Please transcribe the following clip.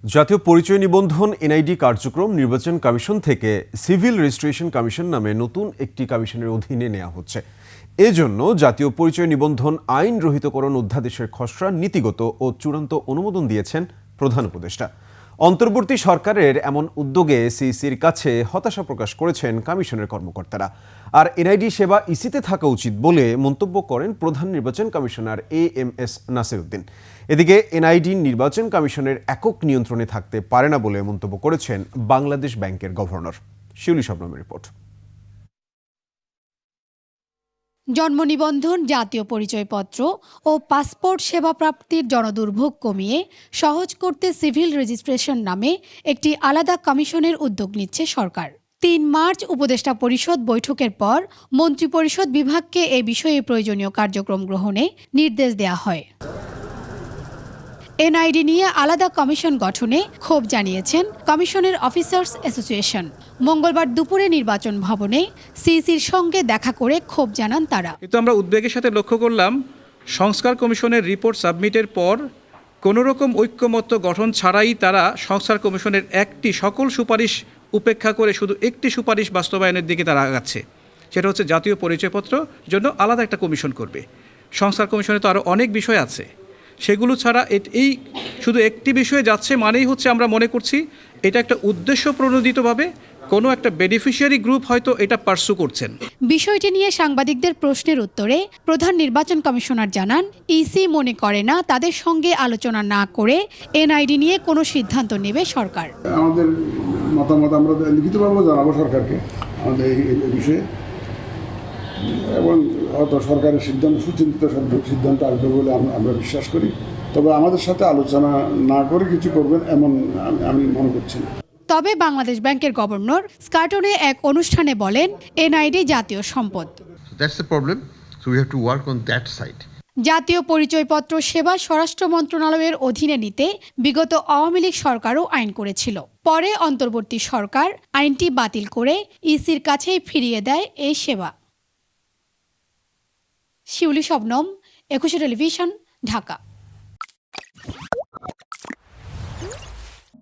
জাতীয় পরিচয় নিবন্ধন এনআইডি কার্যক্রম নির্বাচন কমিশন থেকে সিভিল রেজিস্ট্রেশন কমিশন নামে নতুন একটি কমিশনের অধীনে নেওয়া হচ্ছে। এজন্য জাতীয় পরিচয় নিবন্ধন আইন রহিতকরণ অধ্যাদেশের খসড়া নীতিগত ও চূড়ান্ত অনুমোদন দিয়েছেন প্রধান উপদেষ্টা। অন্তর্বর্তী সরকারের এমন উদ্যোগে সিইসির কাছে হতাশা প্রকাশ করেছেন কমিশনের কর্মকর্তারা। আর এনআইডি সেবা ইসিতে থাকা উচিত বলে মন্তব্য করেন প্রধান নির্বাচন কমিশনার AMS নাসির উদ্দিন। এদিকে এনআইডি নির্বাচন কমিশনের একক নিয়ন্ত্রণে থাকতে পারে না বলে মন্তব্য করেছেন বাংলাদেশ ব্যাংকের গভর্নর। শিউলি শবনমের রিপোর্ট। জন্ম নিবন্ধন, জাতীয় পরিচয়পত্র ও পাসপোর্ট সেবা প্রাপ্তির জনদুর্ভোগ কমিয়ে সহজ করতে সিভিল রেজিস্ট্রেশন নামে একটি আলাদা কমিশনের উদ্যোগ নিচ্ছে সরকার। ৩ মার্চ উপদেষ্টা পরিষদ বৈঠকের পর মন্ত্রিপরিষদ বিভাগকে এ বিষয়ে প্রয়োজনীয় কার্যক্রম গ্রহণে নির্দেশ দেওয়া হয়। এনআইডি নিয়ে আলাদা কমিশন গঠনে ক্ষোভ জানিয়েছেন কমিশনের অফিসার্স অ্যাসোসিয়েশন। মঙ্গলবার দুপুরে নির্বাচন ভবনে সিইসির সঙ্গে দেখা করে ক্ষোভ জানান তারা। কিন্তু আমরা উদ্বেগের সাথে লক্ষ্য করলাম, সংস্কার কমিশনের রিপোর্ট সাবমিটের পর কোনো রকম ঐক্যমত্য গঠন ছাড়াই তারা সংস্কার কমিশনের একটি সকল সুপারিশ উপেক্ষা করে শুধু একটি সুপারিশ বাস্তবায়নের দিকে তারা আগাচ্ছে। সেটা হচ্ছে জাতীয় পরিচয়পত্র জন্য আলাদা একটা কমিশন করবে। সংস্কার কমিশনে তো আরও অনেক বিষয় আছে, সেগুলো ছাড়া এই শুধু একটি বিষয়ে যাচ্ছে মানেই হচ্ছে আমরা মনে করছি এটা একটা উদ্দেশ্য প্রণোদিতভাবে কোনো একটা বেনিফিশিয়ারি গ্রুপ হয়তো এটা পার্সু করছেন। বিষয়টি নিয়ে সাংবাদিকদের প্রশ্নের উত্তরে প্রধান নির্বাচন কমিশনার জানান, ইসি মনে করে না তাদের সঙ্গে আলোচনা না করে এনআইডি নিয়ে কোনো সিদ্ধান্ত নেবে সরকার। আমাদের মতামত আমরা লিখিতভাবে জানাবো সরকারকে আমাদের এই বিষয়ে, এবং হয়তো সরকারের সিদ্ধান্ত সুচিন্তিত সিদ্ধান্ত আসবে বলে আমরা বিশ্বাস করি। তবে আমাদের সাথে আলোচনা না করে কিছু করবেন এমন আমি মনে করছি না। তবে বাংলাদেশ ব্যাংকের গভর্নর স্কাটনে এক অনুষ্ঠানে বলেন, এনআইডি জাতীয় সম্পদ। জাতীয় পরিচয়পত্র সেবা স্বরাষ্ট্র মন্ত্রণালয়ের অধীনে নিতে বিগত আওয়ামী লীগ সরকারও আইন করেছিল। পরে অন্তর্বর্তী সরকার আইনটি বাতিল করে ইসির কাছেই ফিরিয়ে দেয় এই সেবা। শিউলি শবনম, 21 টেলিভিশন, ঢাকা।